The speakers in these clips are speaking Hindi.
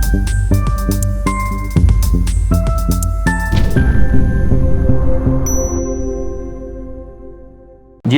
जी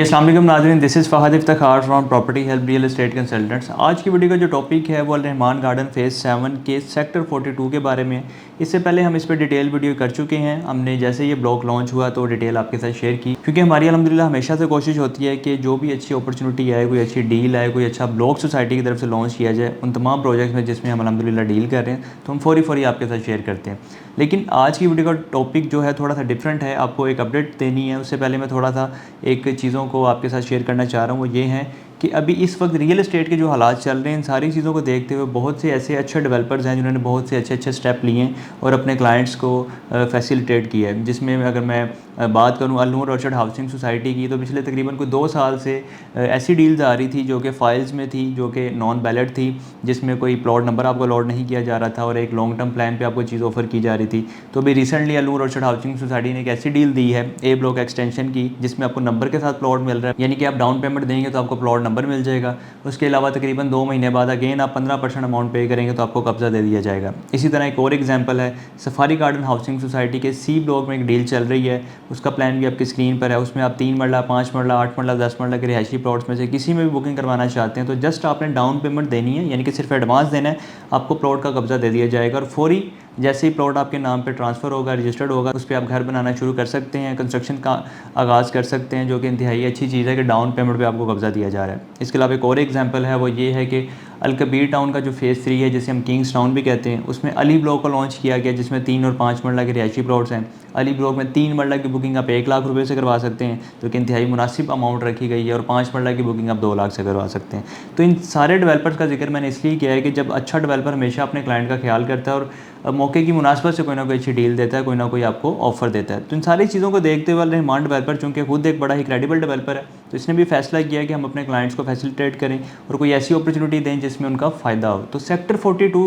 अस्सलाम वालेकुम नाज़रीन, this is Fahd Iftikhar from property help real estate consultants. आज की वीडियो का जो टॉपिक है वो अल रहमान गार्डन फ़ेज़ 7 के सेक्टर 42 के बारे में है। इससे पहले हम इस पर डिटेल वीडियो कर चुके हैं। हमने जैसे ये ब्लॉक लॉन्च हुआ तो डिटेल आपके साथ शेयर की, क्योंकि हमारी अल्हम्दुलिल्लाह हमेशा से कोशिश होती है कि जो भी अच्छी अपॉर्चुनिटी आए, कोई अच्छी डील आए, कोई अच्छा ब्लॉक सोसाइटी की तरफ से लॉन्च किया जाए उन तमाम प्रोजेक्ट्स में जिसमें हम अल्हम्दुलिल्लाह डील कर रहे हैं, तो हम फ़ौरी आपके साथ शेयर करते हैं। लेकिन आज की वीडियो का टॉपिक जो है थोड़ा सा डिफरेंट है, आपको एक अपडेट देनी है। उससे पहले मैं थोड़ा सा एक चीज़ों को आपके साथ शेयर करना चाह रहा हूँ, वो ये है कि अभी इस वक्त रियल एस्टेट के जो हालात चल रहे हैं, इन सारी चीज़ों को देखते हुए बहुत से ऐसे अच्छे डेवलपर्स हैं जिन्होंने बहुत से अच्छे स्टेप लिए हैं और अपने क्लाइंट्स को फैसिलिटेट किया है। जिसमें अगर मैं बात करूँ अल नूर ऑर्चर्ड हाउसिंग सोसाइटी की, तो पिछले तकरीबन कोई 2 साल से ऐसी डील्स आ रही थी जो कि फ़ाइल्स में थी, जो कि नॉन बैलेट थी, जिसमें कोई प्लॉट नंबर आपको अलॉट नहीं किया जा रहा था और एक लॉन्ग टर्म प्लान पे आपको चीज़ ऑफर की जा रही थी। तो अभी रिसेंटली अल नूर ऑर्चर्ड हाउसिंग सोसाइटी ने एक ऐसी डील दी है ए ब्लॉक एक्सटेंशन की, जिसमें आपको नंबर के साथ प्लॉट मिल रहा है, यानी कि आप डाउन पेमेंट देंगे तो आपको प्लॉट नंबर मिल जाएगा। उसके अलावा तकरीबन 2 महीने बाद अगेन आप 15% अमाउंट पे करेंगे तो आपको कब्ज़ा दे दिया जाएगा। इसी तरह एक और एग्जांपल है सफारी गार्डन हाउसिंग सोसाइटी के सी ब्लॉक में एक डील चल रही है। उसका प्लान भी आपकी स्क्रीन पर है। उसमें आप 3 मरला, 5 मरला, 8 मरला, 10 मरला के रिहायशी प्लॉट्स में से किसी में भी बुकिंग करवाना चाहते हैं तो जस्ट आपने डाउन पेमेंट देनी है, यानी कि सिर्फ एडवांस देना है, आपको प्लॉट का कब्ज़ा दे दिया जाएगा। और फौरी जैसे ही प्लॉट आपके नाम पे ट्रांसफ़र होगा, रजिस्टर्ड होगा, उस पर आप घर बनाना शुरू कर सकते हैं, कंस्ट्रक्शन का आगाज़ कर सकते हैं, जो कि इंतहाई अच्छी चीज़ है कि डाउन पेमेंट पे आपको कब्ज़ा दिया जा रहा है। इसके अलावा एक और एग्जांपल है, वो ये है कि अल कबीर टाउन का जो फ़ेज़ 3 है, जिसे हम किंग्स टाउन भी कहते हैं, उसमें अली ब्लॉक को लॉन्च किया गया, जिसमें 3 और 5 मरला के रिहायशी प्लॉट्स हैं। अली ब्लॉक में 3 मरला की बुकिंग आप 1 लाख रुपये से करवा सकते हैं, जो कि इंतहाई मुनासिब अमाउंट रखी गई है, और 5 मरला की बुकिंग आप 2 लाख से करवा सकते हैं। तो इन सारे डेवलपर्स का जिक्र मैंने इसलिए किया है कि जब अच्छा डेवलपर हमेशा अपने क्लाइंट का ख्याल करता है और मौके की मुनासबत से कोई ना कोई अच्छी डील देता है, कोई ना कोई आपको ऑफर देता है। तो इन सारी चीज़ों को देखते हुए रहमान डेवलपर चूँकि खुद एक बड़ा ही क्रेडिबल डेवलपर है, तो इसने भी फैसला किया कि हम अपने क्लाइंट्स को फैसिलिटेट करें और कोई ऐसी अपॉर्चुनिटी दें जिसमें उनका फ़ायदा हो। तो सेक्टर 42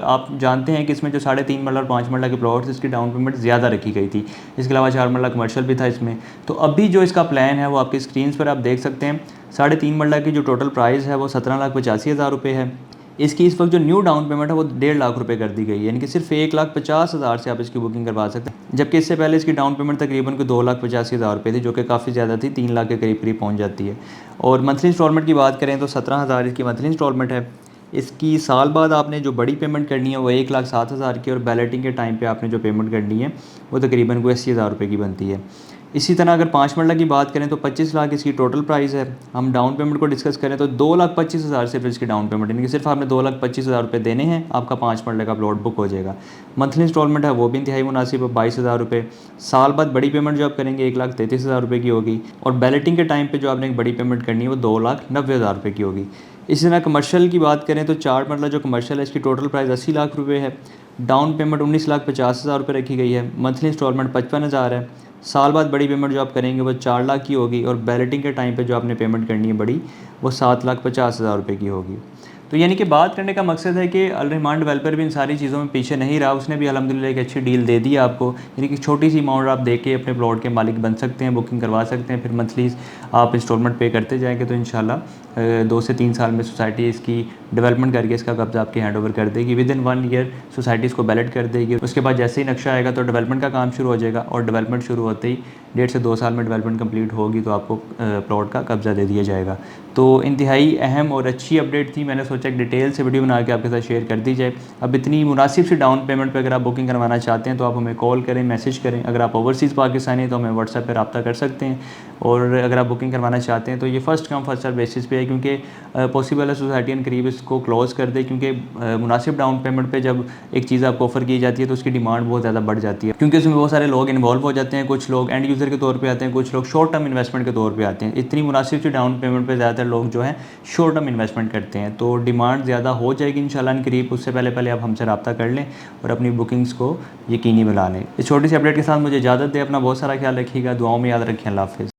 आप जानते हैं कि इसमें जो 3.5 मरला और 5 मरला के प्लॉट्स, इसकी डाउन पेमेंट ज़्यादा रखी गई थी। इसके अलावा 4 मरला कमर्शियल भी था इसमें। तो अभी जो इसका प्लान है वो आपकी स्क्रीन पर आप देख सकते हैं। 3.5 मरला की जो टोटल प्राइस है वो 17,85,000 रुपये है। इसकी इस वक्त जो न्यू डाउन पेमेंट है वो 1.5 लाख रुपए कर दी गई है, यानी कि सिर्फ 1,50,000 से आप इसकी बुकिंग करवा सकते हैं। जबकि इससे पहले इसकी डाउन पेमेंट तकरीबन कोई 2,85,000 रुपये थी, जो कि काफ़ी ज़्यादा थी, 3 लाख के करीब पहुंच जाती है। और मंथली इंस्टॉलमेंट की बात करें तो 17,000 इसकी मंथली इंस्टॉलमेंट है। इसकी साल बाद आपने जो बड़ी पेमेंट करनी है वो 1,07,000 की, और बैलेटिंग के टाइम पे आपने जो पेमेंट करनी है वो तकरीबन कोई 80,000 रुपये की बनती है। इसी तरह अगर 5 मरला की बात करें तो 25 लाख इसकी टोटल प्राइस है। हम डाउन पेमेंट को डिस्कस करें तो 2,25,000 सिर्फ इसकी डाउन पेमेंट, यानी कि सिर्फ आपने 2,25,000 रुपये देने हैं, आपका 5 मरले का प्लॉट बुक हो जाएगा। मंथली इंस्टॉलमेंट है वो भी इंतहाई मुनासिब है, 22,000 रुपये। साल बाद बड़ी पेमेंट जो आप करेंगे 1,33,000 रुपये की होगी, और बैलेटिंग के टाइम पर जो आपने एक बड़ी पेमेंट करनी है वो 2,90,000 रुपये की होगी। इसी तरह कमर्शियल की बात करें तो 4 मरला जो कमर्शियल है इसकी टोटल प्राइस 80 लाख रुपये है। डाउन पेमेंट 19,50,000 रुपये रखी गई है। मंथली इंस्टॉलमेंट 55,000 है। साल बाद बड़ी पेमेंट जो आप करेंगे वो 4 लाख की होगी, और बैलेटिंग के टाइम पे जो आपने पेमेंट करनी है बड़ी, वो 7,50,000 रुपये की होगी। तो यानी कि बात करने का मकसद है कि अल रहमान डेवलपर भी इन सारी चीज़ों में पीछे नहीं रहा। उसने भी अल्हम्दुलिल्लाह एक अच्छी डील दे दी आपको, यानी कि छोटी सी अमाउंट आप दे के अपने प्लॉट के मालिक बन सकते हैं, बुकिंग करवा सकते हैं, फिर मंथली आप इंस्टॉलमेंट पे करते जाएंगे तो इंशाल्लाह 2 से 3 साल में सोसाइटी इसकी डेवलपमेंट करके इसका कब्ज़ा आपके हैंड ओवर कर देगी। विद इन 1 ईयर सोसाइटी इसको बैलेट कर देगी। उसके बाद जैसे ही नक्शा आएगा तो डेवलपमेंट का काम शुरू हो जाएगा, और डेवलपमेंट शुरू होते ही 1.5 से 2 साल में डेवलपमेंट कंप्लीट होगी तो आपको प्लॉट का कब्ज़ा दे दिया जाएगा। तो इंतहाई अहम और अच्छी अपडेट थी, मैंने सोचा एक डिटेल से वीडियो बना के आपके साथ शेयर कर दी जाए। अब इतनी मुनासिब सी डाउन पेमेंट पे अगर आप बुकिंग करवाना चाहते हैं तो आप हमें कॉल करें, मैसेज करें। अगर आप ओवरसीज़ पाकिस्तानी हैं तो हमें व्हाट्सएप पर रब्ता कर सकते हैं, और अगर आप बुकिंग करवाना चाहते हैं तो ये first come first serve basis पे है, क्योंकि पॉसिबल है सोसाइटी इन करीब इसको क्लोज़ कर दे, क्योंकि मुनासिब डाउन पेमेंट पे जब एक चीज़ आपको ऑफ़र की जाती है तो उसकी डिमांड बहुत ज़्यादा बढ़ जाती है, क्योंकि उसमें बहुत सारे लोग इन्वॉल्व हो जाते हैं। कुछ लोग एंड यूज़र के तौर पे आते हैं, कुछ लोग शॉर्ट टर्म इन्वेस्टमेंट के तौर पे आते हैं। इतनी मुनासिब सी डाउन पेमेंट पे ज़्यादातर लोग जो हैं शॉर्ट टर्म इन्वेस्टमेंट करते हैं, तो डिमांड ज़्यादा हो जाएगी इंशाल्लाह इन करीब। उससे पहले आप हमसे रब्ता कर लें और अपनी बुकिंग्स को यकीनी बना लें। इस छोटी सी अपडेट के साथ मुझे इजाज़त दें। अपना बहुत सारा ख्याल रखिएगा, दुआओं में याद रखें। अल्लाह हाफ़िज़।